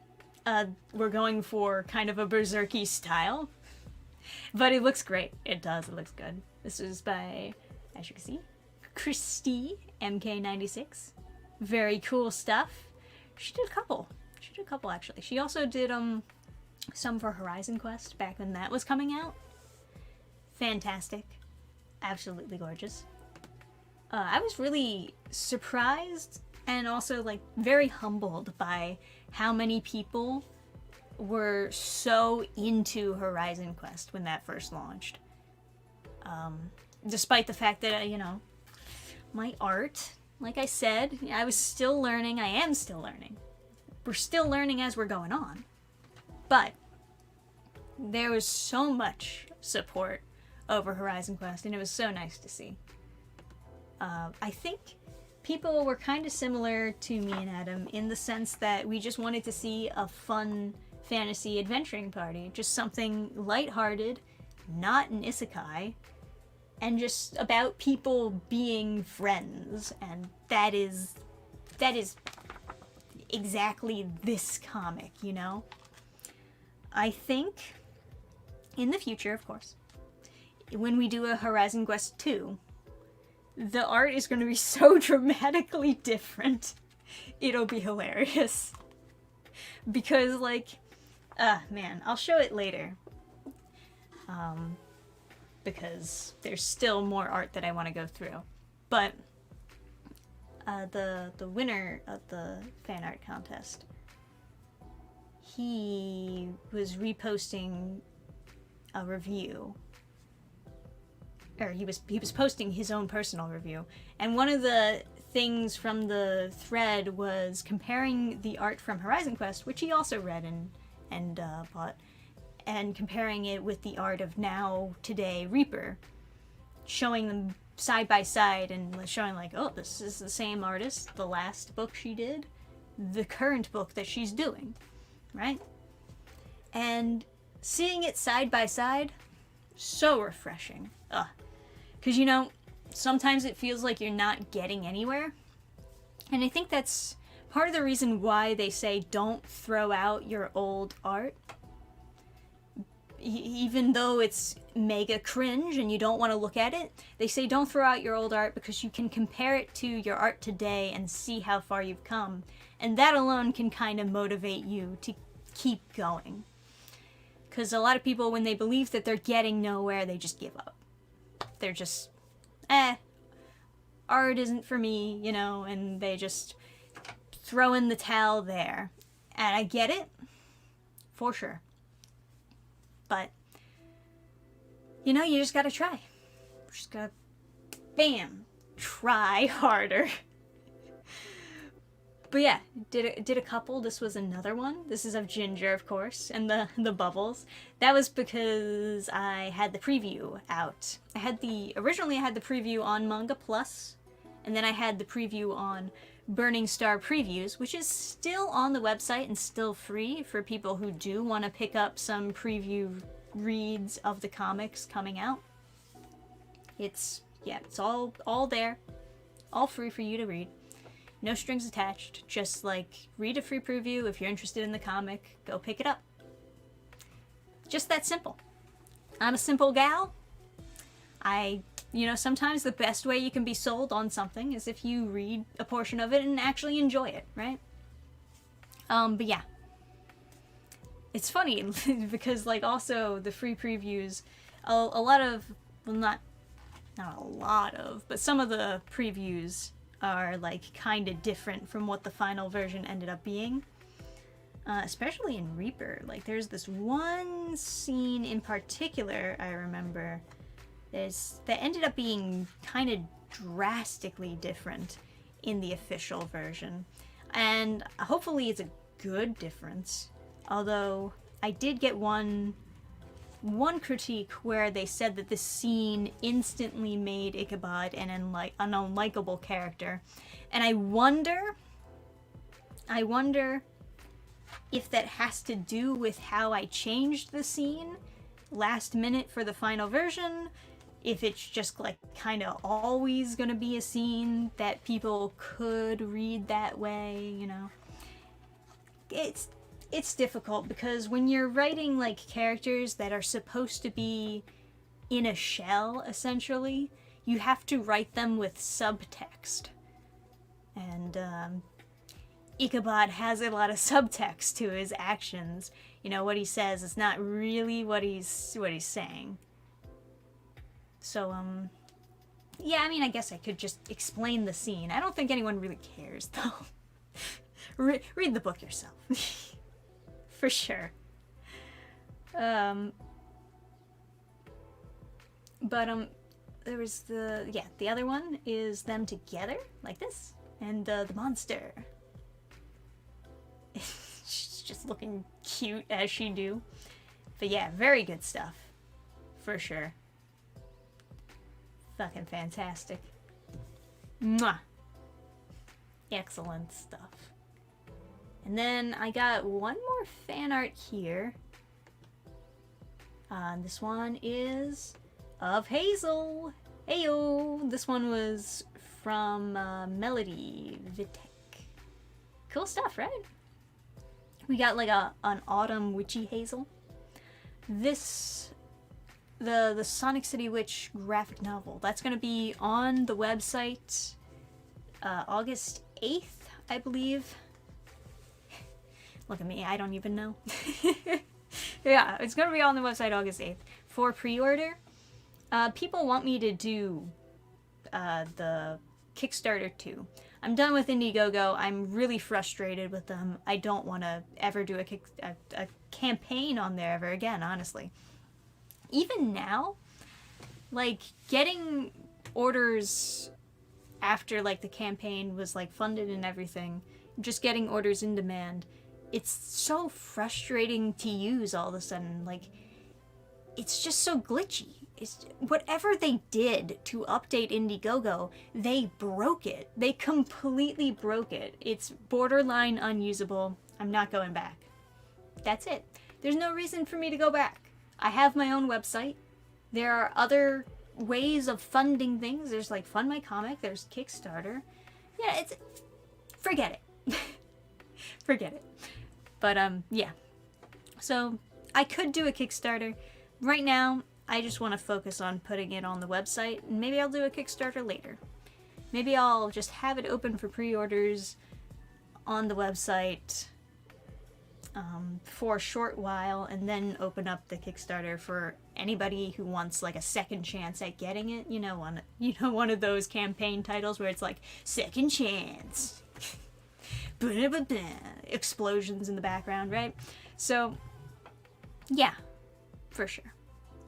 we're going for kind of a berserky style, but it looks great. It does, it looks good. This is by, as you can see, Christy MK96. Very cool stuff. She did a couple actually. She also did some for Horizon Quest back when that was coming out. Fantastic. Absolutely gorgeous. I was really surprised and also, like, very humbled by how many people were so into Horizon Quest when that first launched. Despite the fact that, you know, my art, like I said, I was still learning. I am still learning. We're still learning as we're going on. But there was so much support over Horizon Quest, and it was so nice to see. I think people were kind of similar to me and Adam in the sense that we just wanted to see a fun fantasy adventuring party. Just something lighthearted, not an isekai, and just about people being friends. And that is exactly this comic, you know? I think in the future, of course, when we do a Horizon Quest 2, the art is going to be so dramatically different. It'll be hilarious. Because, like, man, I'll show it later. Because there's still more art that I want to go through. But the winner of the fan art contest, he was reposting a review, or he was posting his own personal review, and one of the things from the thread was comparing the art from Horizon Quest, which he also read and bought, and comparing it with the art of now today Reaper, showing them side by side and showing, like, oh, this is the same artist, the last book she did, the current book that she's doing, right? And seeing it side by side, so refreshing. Because, you know, sometimes it feels like you're not getting anywhere. And I think that's part of the reason why they say don't throw out your old art. Even though it's mega cringe and you don't want to look at it, they say don't throw out your old art because you can compare it to your art today and see how far you've come. And that alone can kind of motivate you to keep going. Because a lot of people, when they believe that they're getting nowhere, they just give up. They're just, art isn't for me, you know, and they just throw in the towel there. And I get it, for sure. But, you know, you just gotta try. Just gotta, bam, try harder. But yeah, did a couple. This was another one. This is of Ginger, of course, and the bubbles. That was because I had the preview out. Originally I had the preview on Manga Plus, and then I had the preview on Burning Star Previews, which is still on the website and still free for people who do want to pick up some preview reads of the comics coming out. It's all there, all free for you to read. No strings attached, just, like, read a free preview. If you're interested in the comic, go pick it up. Just that simple. I'm a simple gal. You know, sometimes the best way you can be sold on something is if you read a portion of it and actually enjoy it, right? But yeah. It's funny, because, like, also the free previews, a lot of, well, not a lot of, but some of the previews are, like, kind of different from what the final version ended up being. especially in Reaper. Like, there's this one scene in particular I remember that ended up being kind of drastically different in the official version. And hopefully it's a good difference. Although I did get one critique where they said that this scene instantly made Ichabod an unlikable character. And I wonder if that has to do with how I changed the scene last minute for the final version, if it's just like kind of always gonna be a scene that people could read that way, you know. It's difficult because when you're writing like characters that are supposed to be in a shell, essentially, you have to write them with subtext. And Ichabod has a lot of subtext to his actions. You know, what he says is not really what he's saying. So, yeah, I mean, I guess I could just explain the scene. I don't think anyone really cares, though. Read the book yourself. For sure. There was the other one is them together, like this, and the monster. She's just looking cute as she do. But yeah, very good stuff. For sure. Fucking fantastic. Mwah. Excellent stuff. And then I got one more fan art here. This one is of Hazel. Heyo! This one was from Melody Vitek. Cool stuff, right? We got like an autumn witchy Hazel. This, the Sonic City Witch graphic novel, that's going to be on the website August 8th, I believe. Look at me, I don't even know. Yeah, it's going to be on the website August 8th for pre-order. People want me to do the Kickstarter too. I'm done with Indiegogo. I'm really frustrated with them. I don't want to ever do a campaign on there ever again, honestly. Even now, like, getting orders after, like, the campaign was, like, funded and everything, just getting orders in demand, it's so frustrating to use all of a sudden. Like, it's just so glitchy. It's, whatever they did to update Indiegogo, they broke it. They completely broke it. It's borderline unusable. I'm not going back. That's it. There's no reason for me to go back. I have my own website. There are other ways of funding things. There's like Fund My Comic. There's Kickstarter. Yeah, it's... Forget it. Forget it. But, yeah. So, I could do a Kickstarter. Right now, I just want to focus on putting it on the website, and maybe I'll do a Kickstarter later. Maybe I'll just have it open for pre-orders on the website for a short while, and then open up the Kickstarter for anybody who wants like a second chance at getting it. You know, one of those campaign titles where it's like second chance, explosions in the background, right? So, yeah, for sure.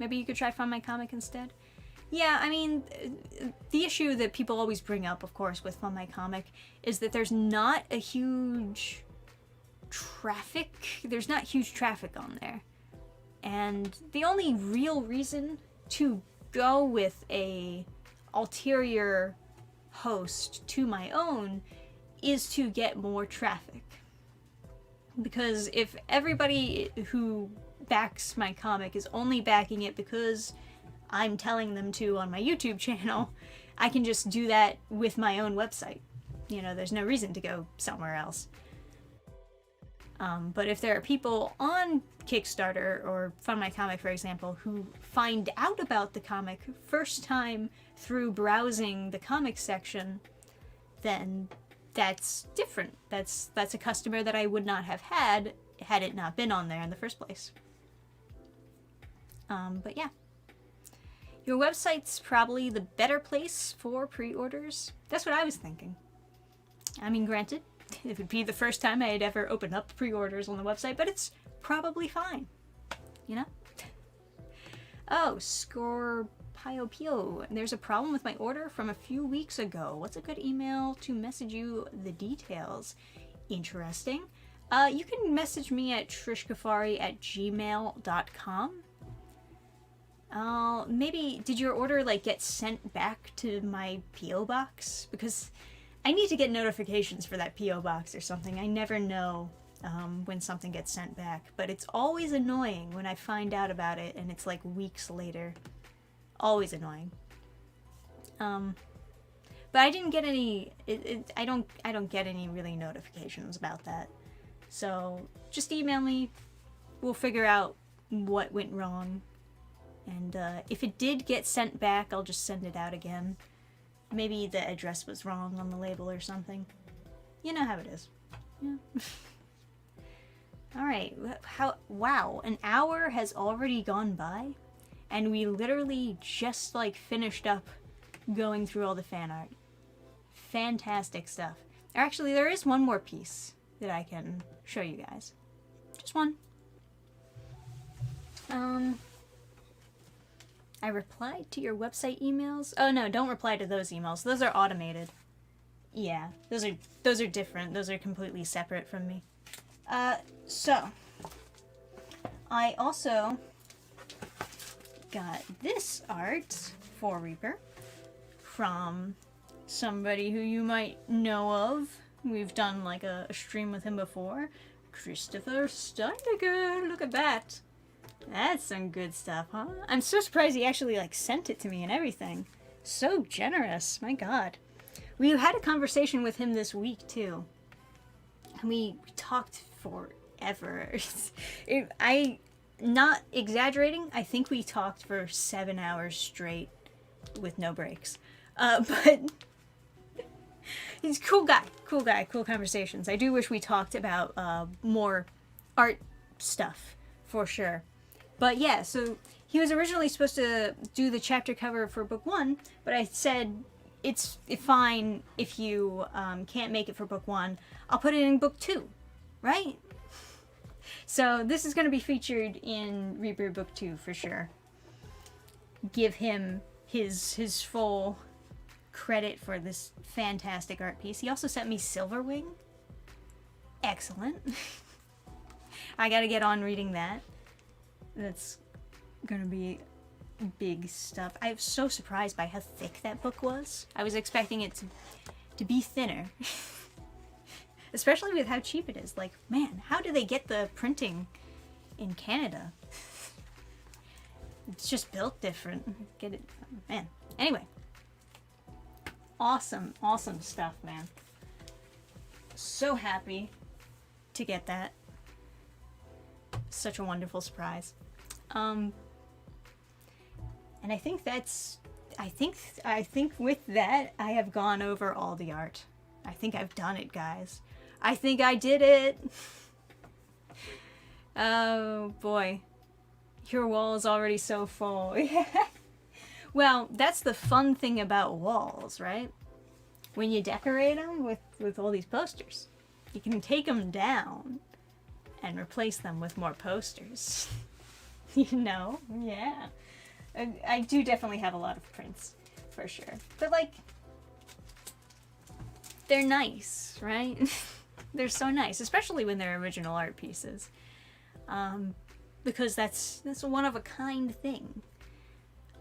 Maybe you could try Fund My Comic instead. Yeah, I mean, the issue that people always bring up, of course, with Fund My Comic is that there's not a huge traffic. There's not huge traffic on there. And the only real reason to go with a ulterior host to my own is to get more traffic. Because if everybody who backs my comic is only backing it because I'm telling them to on my YouTube channel, I can just do that with my own website. You know, there's no reason to go somewhere else. But if there are people on Kickstarter or Fund My Comic, for example, who find out about the comic first time through browsing the comic section, then that's different. That's a customer that I would not have had it not been on there in the first place. But yeah. Your website's probably the better place for pre-orders. That's what I was thinking. I mean, granted, It would be the first time I had ever opened up pre-orders on the website, but it's probably fine, you know? Oh, Scorpio. There's a problem with my order from a few weeks ago. What's a good email to message you the details? Interesting. You can message me at trishkafari@gmail.com. Maybe, did your order, like, get sent back to my P.O. box? Because I need to get notifications for that P.O. box or something. I never know when something gets sent back. But it's always annoying when I find out about it and it's, like, weeks later. Always annoying. But I didn't get any, I don't get any really notifications about that. So just email me. We'll figure out what went wrong. And if it did get sent back, I'll just send it out again. Maybe the address was wrong on the label or something. You know how it is. Yeah. Alright, wow, an hour has already gone by, and we literally just, like, finished up going through all the fan art. Fantastic stuff. Actually, there is one more piece that I can show you guys. Just one. I replied to your website emails. Oh no, don't reply to those emails. Those are automated. Yeah, those are different. Those are completely separate from me. So I also got this art for Reaper from somebody who you might know of. We've done like a stream with him before. Christopher Steineger. Look at that. That's some good stuff, huh? I'm so surprised he actually, like, sent it to me and everything. So generous. My God. We had a conversation with him this week, too. And we talked forever. Not exaggerating, I think we talked for 7 hours straight with no breaks. But he's a cool guy, cool conversations. I do wish we talked about more art stuff, for sure. But yeah, so he was originally supposed to do the chapter cover for book 1, but I said, it's fine if you can't make it for book 1. I'll put it in book 2, right? So this is going to be featured in Reaper book 2 for sure. Give him his full credit for this fantastic art piece. He also sent me Silverwing. Excellent. I gotta get on reading that. That's gonna be big stuff. I was so surprised by how thick that book was. I was expecting it to be thinner. Especially with how cheap it is. Like, man, how do they get the printing in Canada? It's just built different. Get it, man. Anyway. Awesome stuff, man. So happy to get that. Such a wonderful surprise. And I think I think with that, I have gone over all the art. I think I've done it, guys. I think I did it. Oh, boy. Your wall is already so full. Well, that's the fun thing about walls, right? When you decorate them with all these posters, you can take them down and replace them with more posters. You know? Yeah. I do definitely have a lot of prints, for sure. But, like, they're nice, right? They're so nice, especially when they're original art pieces. Because that's a one-of-a-kind thing.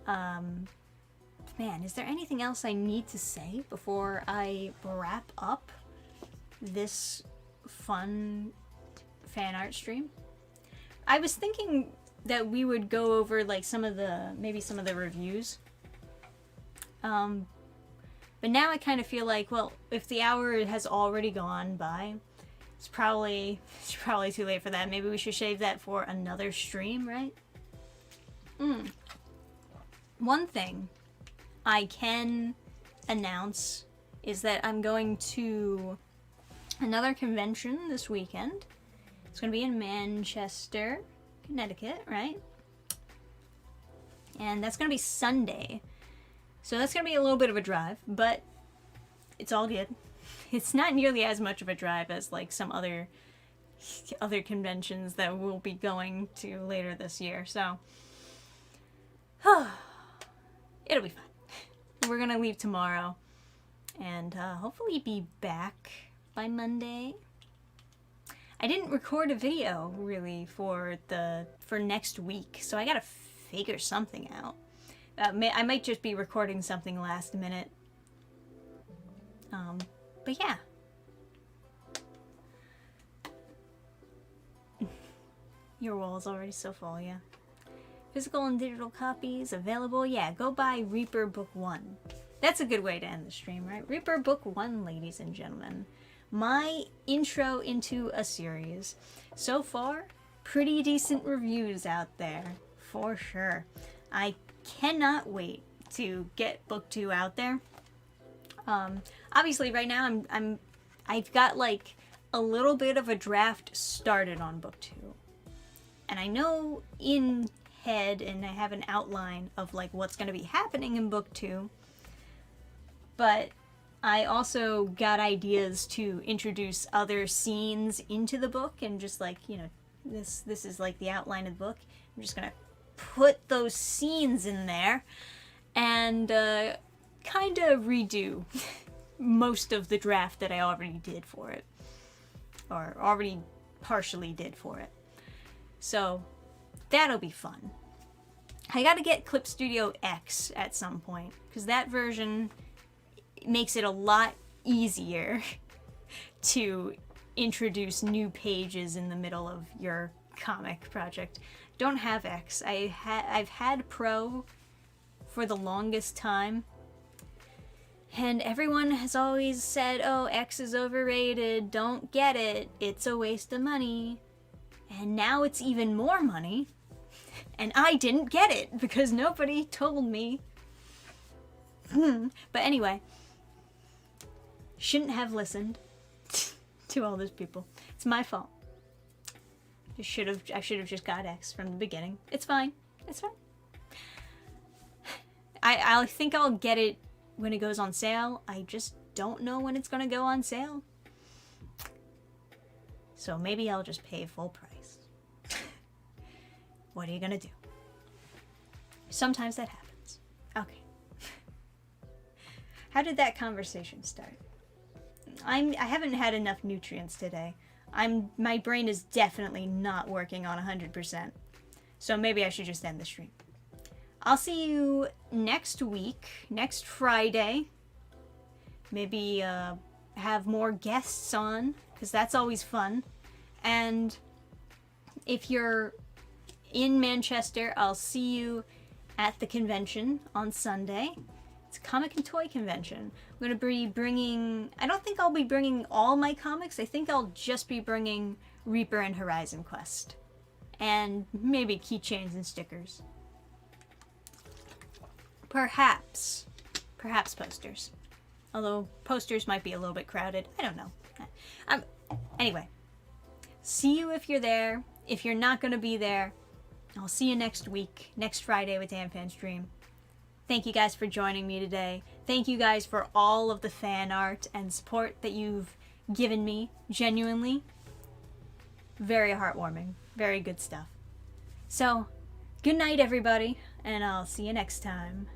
Man, is there anything else I need to say before I wrap up this fun fan art stream? I was thinking that we would go over like maybe some of the reviews. But now I kind of feel like, well, if the hour has already gone by, it's probably too late for that. Maybe we should save that for another stream, right? One thing I can announce is that I'm going to another convention this weekend. It's going to be in Manchester, Connecticut, right? And that's going to be Sunday. So that's going to be a little bit of a drive, but it's all good. it's not nearly as much of a drive as like some other conventions that we'll be going to later this year. So it'll be fun. We're gonna leave tomorrow and hopefully be back by Monday. I didn't record a video really for next week, so I gotta figure something out. I might just be recording something last minute. But yeah. Your wall's already so full, yeah. Physical and digital copies available. Yeah, go buy Reaper Book 1. That's a good way to end the stream, right? Reaper Book 1, ladies and gentlemen. My intro into a series. So far, pretty decent reviews out there, for sure. I cannot wait to get Book 2 out there. Obviously, right now I've got like a little bit of a draft started on Book 2. And I know in head and I have an outline of like what's going to be happening in Book 2. But I also got ideas to introduce other scenes into the book and just like, you know, this is like the outline of the book. I'm just going to put those scenes in there and kind of redo most of the draft that I already did for it. Or already partially did for it. So that'll be fun. I gotta get Clip Studio X at some point, because that version makes it a lot easier to introduce new pages in the middle of your comic project. Don't have X. I've had Pro for the longest time, and everyone has always said, oh, X is overrated, don't get it, it's a waste of money. And now it's even more money, and I didn't get it because nobody told me. But anyway, shouldn't have listened to all those people. It's my fault. I should have just got X from the beginning. It's fine. It's fine. I think I'll get it when it goes on sale. I just don't know when it's gonna go on sale. So maybe I'll just pay full price. What are you gonna do? Sometimes that happens. Okay. How did that conversation start? I haven't had enough nutrients today. My brain is definitely not working on 100%. So maybe I should just end the stream. I'll see you next week, next Friday. Maybe have more guests on, because that's always fun. And if you're in Manchester, I'll see you at the convention on Sunday. It's a comic and toy convention. I'm going to be bringing... I don't think I'll be bringing all my comics. I think I'll just be bringing Reaper and Horizon Quest. And maybe keychains and stickers. Perhaps posters. Although posters might be a little bit crowded. I don't know. Anyway. See you if you're there. If you're not going to be there, I'll see you next week, next Friday with DanFan Stream. Thank you guys for joining me today. Thank you guys for all of the fan art and support that you've given me, genuinely. Very heartwarming. Very good stuff. So, good night everybody, and I'll see you next time.